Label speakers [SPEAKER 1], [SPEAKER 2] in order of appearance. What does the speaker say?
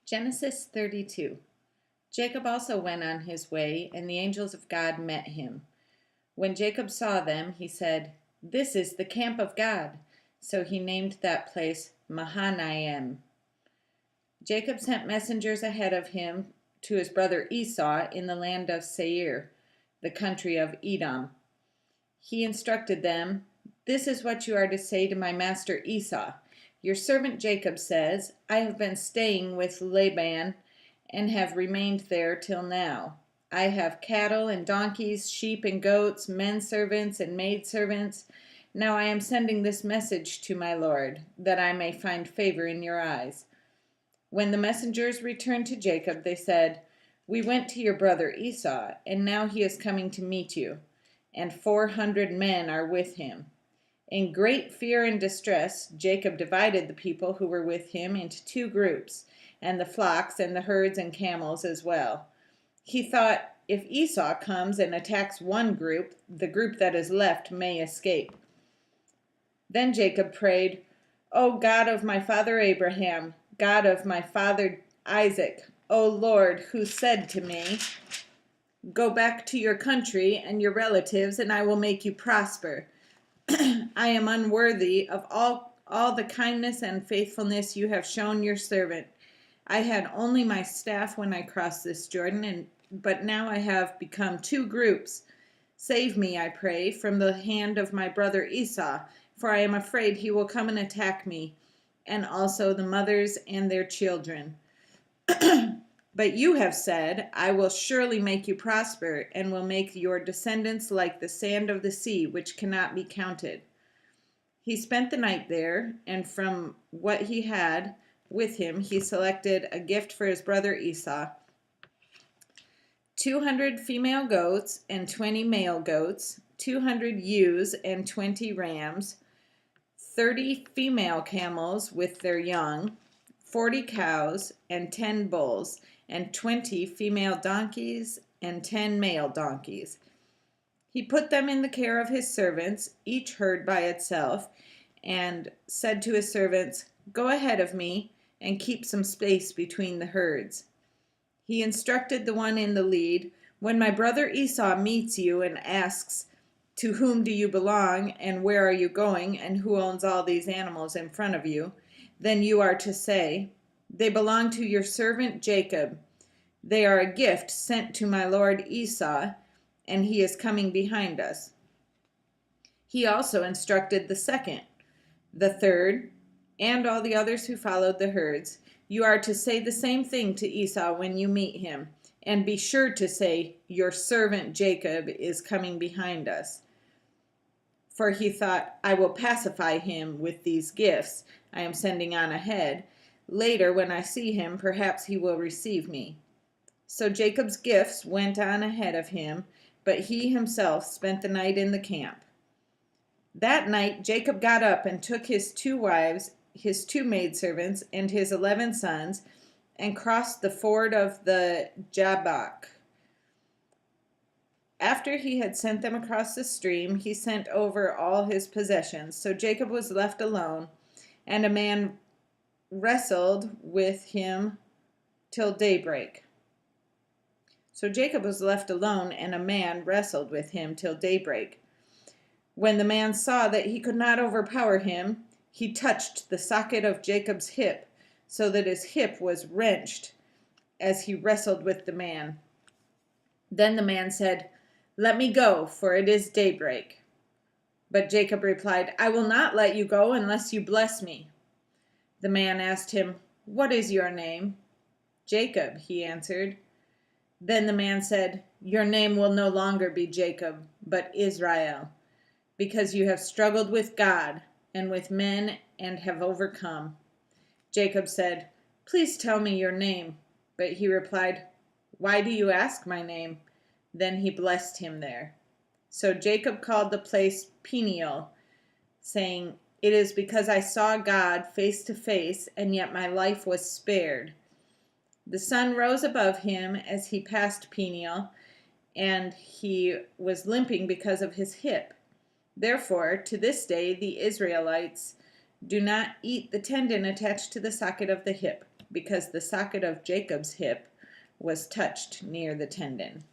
[SPEAKER 1] Genesis 32. Jacob also went on his way, and the angels of God met him. When Jacob saw them, he said, "This is the camp of God." So he named that place Mahanaim. Jacob sent messengers ahead of him to his brother Esau in the land of Seir, the country of Edom. He instructed them, "This is what you are to say to my master Esau. Your servant Jacob says, I have been staying with Laban and have remained there till now. I have cattle and donkeys, sheep and goats, men servants and maid servants. Now I am sending this message to my lord, that I may find favor in your eyes." When the messengers returned to Jacob, they said, "We went to your brother Esau, and now he is coming to meet you, and 400 men are with him." In great fear and distress, Jacob divided the people who were with him into two groups, and the flocks and the herds and camels as well. He thought, if Esau comes and attacks one group, the group that is left may escape. Then Jacob prayed, "O God of my father Abraham, God of my father Isaac, O Lord, who said to me, 'Go back to your country and your relatives, and I will make you prosper.' I am unworthy of all the kindness and faithfulness you have shown your servant. I had only my staff when I crossed this Jordan, but now I have become two groups. Save me, I pray, from the hand of my brother Esau, for I am afraid he will come and attack me, and also the mothers and their children. But you have said, I will surely make you prosper, and will make your descendants like the sand of the sea, which cannot be counted." He spent the night there, and from what he had with him, he selected a gift for his brother Esau: 200 female goats and 20 male goats, 200 ewes and 20 rams, 30 female camels with their young, 40 cows and 10 bulls, and 20 female donkeys and 10 male donkeys. He put them in the care of his servants, each herd by itself, and said to his servants, "Go ahead of me and keep some space between the herds." He instructed the one in the lead, "When my brother Esau meets you and asks, 'To whom do you belong, and where are you going, and who owns all these animals in front of you?' then you are to say, 'They belong to your servant Jacob. They are a gift sent to my lord Esau, and he is coming behind us.'" He also instructed the second, the third, and all the others who followed the herds, "You are to say the same thing to Esau when you meet him, and be sure to say, 'Your servant Jacob is coming behind us.'" For he thought, "I will pacify him with these gifts I am sending on ahead. Later, when I see him, perhaps he will receive me." So Jacob's gifts went on ahead of him, but he himself spent the night in the camp. That night Jacob got up and took his 2 wives, his 2 maidservants, and his 11 sons, and crossed the ford of the Jabbok. After he had sent them across the stream, he sent over all his possessions. So Jacob was left alone, and a man wrestled with him till daybreak. So Jacob was left alone, and a man wrestled with him till daybreak. When the man saw that he could not overpower him, he touched the socket of Jacob's hip, so that his hip was wrenched as he wrestled with the man. Then the man said, "Let me go, for it is daybreak." But Jacob replied, "I will not let you go unless you bless me." The man asked him, "What is your name?" "Jacob," he answered. Then the man said, "Your name will no longer be Jacob, but Israel, because you have struggled with God and with men and have overcome." Jacob said, "Please tell me your name." But he replied, "Why do you ask my name?" Then he blessed him there. So Jacob called the place Peniel, saying, "It is because I saw God face to face, and yet my life was spared." The sun rose above him as he passed Peniel, and he was limping because of his hip. Therefore, to this day, the Israelites do not eat the tendon attached to the socket of the hip. because the socket of Jacob's hip was touched near the tendon.